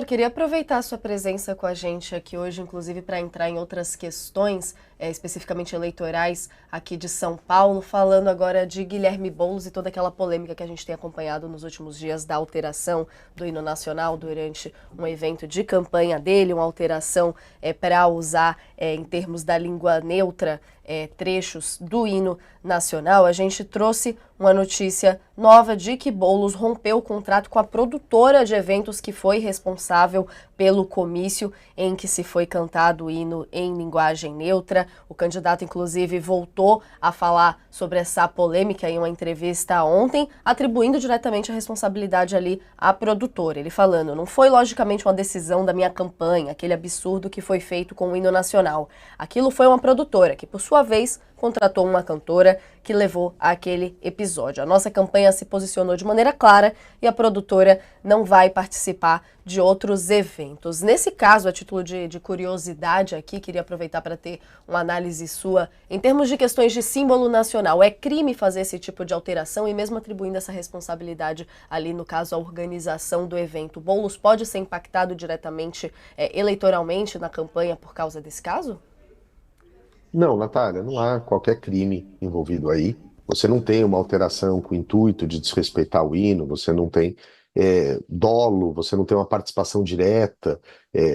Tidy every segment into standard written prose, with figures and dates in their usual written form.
Doutor, queria aproveitar a sua presença com a gente aqui hoje, inclusive para entrar em outras questões, especificamente eleitorais aqui de São Paulo, falando agora de Guilherme Boulos e toda aquela polêmica que a gente tem acompanhado nos últimos dias da alteração do hino nacional durante um evento de campanha dele, uma alteração para usar, em termos da língua neutra, trechos do hino nacional. A gente trouxe uma notícia nova de que Boulos rompeu o contrato com a produtora de eventos que foi responsável pelo comício em que se foi cantado o hino em linguagem neutra. O candidato, inclusive, voltou a falar sobre essa polêmica em uma entrevista ontem, atribuindo diretamente a responsabilidade ali à produtora. Ele falando, não foi logicamente uma decisão da minha campanha, aquele absurdo que foi feito com o hino nacional. Aquilo foi uma produtora que, por sua vez, contratou uma cantora que levou àquele episódio. A nossa campanha se posicionou de maneira clara e a produtora não vai participar de outros eventos. Nesse caso, a título de curiosidade aqui, queria aproveitar para ter uma análise sua. Em termos de questões de símbolo nacional, é crime fazer esse tipo de alteração e mesmo atribuindo essa responsabilidade ali, no caso, à organização do evento? Boulos pode ser impactado diretamente eleitoralmente na campanha por causa desse caso? Não, Natália, não há qualquer crime envolvido aí. Você não tem uma alteração com o intuito de desrespeitar o hino, você não tem dolo, você não tem uma participação direta.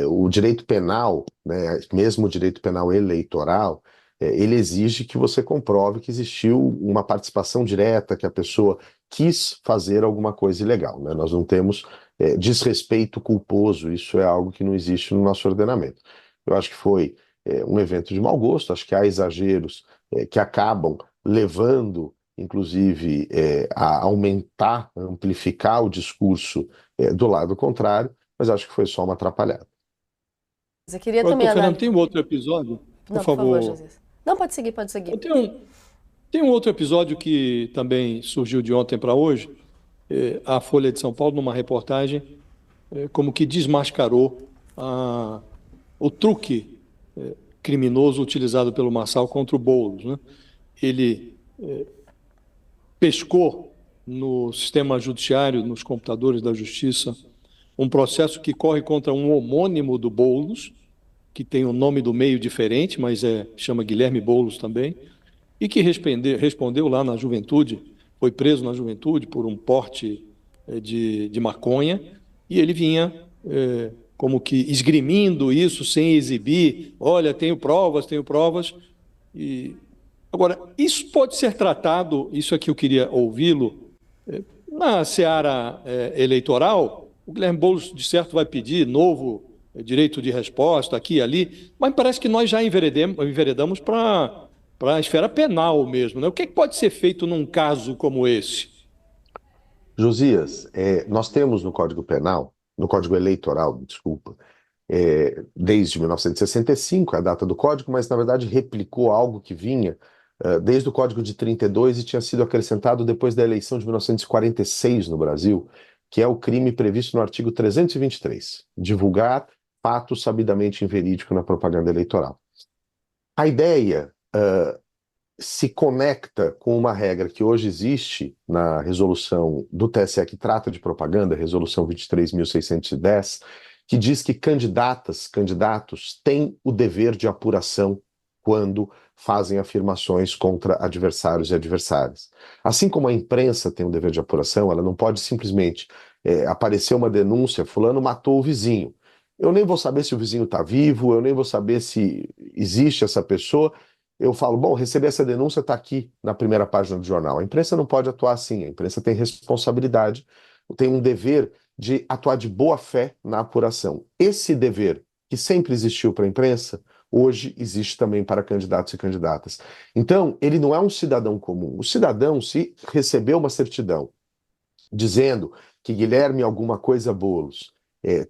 O direito penal, né, mesmo o direito penal eleitoral, ele exige que você comprove que existiu uma participação direta, que a pessoa quis fazer alguma coisa ilegal, né? Nós não temos desrespeito culposo, isso é algo que não existe no nosso ordenamento. Eu acho que foi um evento de mau gosto, acho que há exageros que acabam levando, inclusive, a aumentar, a amplificar o discurso do lado contrário, mas acho que foi só uma atrapalhada. Eu queria também Doutor Fernando, analisar. tem um outro episódio, por Não, por favor, favor. Jesus. Não, pode seguir, pode seguir. Tem um outro episódio que também surgiu de ontem para hoje. A Folha de São Paulo, numa reportagem, como que desmascarou o truque criminoso utilizado pelo Marçal contra o Boulos, né? Ele pescou no sistema judiciário, nos computadores da Justiça, um processo que corre contra um homônimo do Boulos, que tem um nome do meio diferente, mas chama Guilherme Boulos também, e que respondeu lá na juventude, foi preso na juventude por um porte de maconha, e ele vinha como que esgrimindo isso sem exibir, olha, tenho provas, e agora, isso pode ser tratado, isso é que eu queria ouvi-lo, na seara eleitoral. O Guilherme Boulos, de certo, vai pedir novo direito de resposta aqui e ali, mas parece que nós já enveredamos para a esfera penal mesmo, né? O que é que pode ser feito num caso como esse? Josias, nós temos no Código Penal, no Código Eleitoral, desculpa, desde 1965, é a data do código, mas na verdade replicou algo que vinha desde o Código de 32 e tinha sido acrescentado depois da eleição de 1946 no Brasil, que é o crime previsto no artigo 323, divulgar fato sabidamente inverídico na propaganda eleitoral. A ideia se conecta com uma regra que hoje existe na resolução do TSE que trata de propaganda, resolução 23.610, que diz que candidatos têm o dever de apuração quando fazem afirmações contra adversários e adversárias. Assim como a imprensa tem um dever de apuração, ela não pode simplesmente aparecer uma denúncia, fulano matou o vizinho. Eu nem vou saber se o vizinho está vivo, eu nem vou saber se existe essa pessoa. Eu falo, bom, receber essa denúncia, está aqui na primeira página do jornal. A imprensa não pode atuar assim, a imprensa tem responsabilidade, tem um dever de atuar de boa fé na apuração. Esse dever, que sempre existiu para a imprensa, hoje existe também para candidatos e candidatas. Então, ele não é um cidadão comum. O cidadão, se recebeu uma certidão dizendo que Guilherme alguma coisa Boulos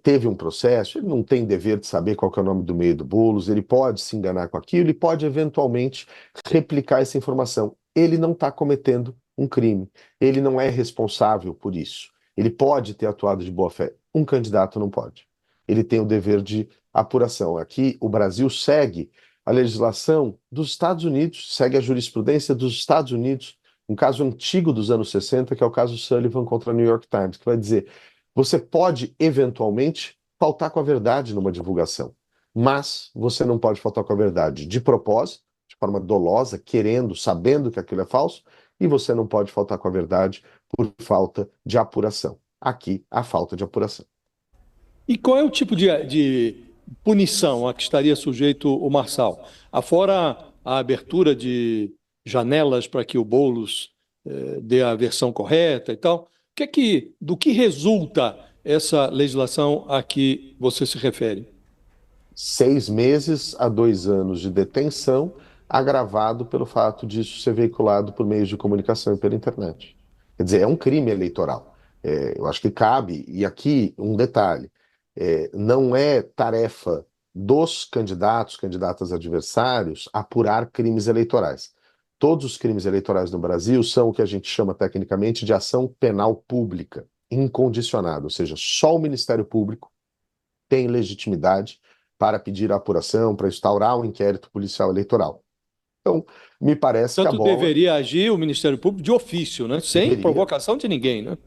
teve um processo, ele não tem dever de saber qual que é o nome do meio do Boulos, ele pode se enganar com aquilo, ele pode eventualmente replicar essa informação. Ele não está cometendo um crime, ele não é responsável por isso. Ele pode ter atuado de boa fé, um candidato não pode. Ele tem o dever de apuração. Aqui, o Brasil segue a legislação dos Estados Unidos, segue a jurisprudência dos Estados Unidos, um caso antigo dos anos 60, que é o caso Sullivan contra New York Times, que vai dizer, você pode, eventualmente, faltar com a verdade numa divulgação. Mas você não pode faltar com a verdade de propósito, de forma dolosa, querendo, sabendo que aquilo é falso, e você não pode faltar com a verdade por falta de apuração. Aqui, a falta de apuração. E qual é o tipo de punição a que estaria sujeito o Marçal? Afora a abertura de janelas para que o Boulos dê a versão correta e tal, do que resulta essa legislação a que você se refere? 6 meses a 2 anos de detenção, agravado pelo fato disso ser veiculado por meios de comunicação e pela internet. Quer dizer, é um crime eleitoral. Eu acho que cabe, e aqui um detalhe, não é tarefa dos candidatos, candidatas adversários, apurar crimes eleitorais. Todos os crimes eleitorais no Brasil são o que a gente chama tecnicamente de ação penal pública, incondicionada, ou seja, só o Ministério Público tem legitimidade para pedir a apuração, para instaurar um inquérito policial eleitoral. Então, me parece que a Tanto bola deveria agir o Ministério Público de ofício, né? Sem deveria, provocação de ninguém, né?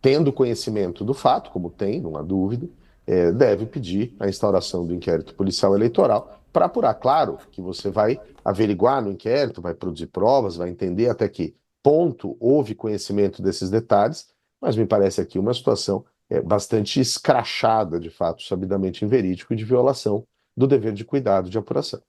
tendo conhecimento do fato, como tem, não há dúvida, deve pedir a instauração do inquérito policial eleitoral para apurar. Claro que você vai averiguar no inquérito, vai produzir provas, vai entender até que ponto houve conhecimento desses detalhes, mas me parece aqui uma situação bastante escrachada, de fato, sabidamente inverídico e de violação do dever de cuidado de apuração.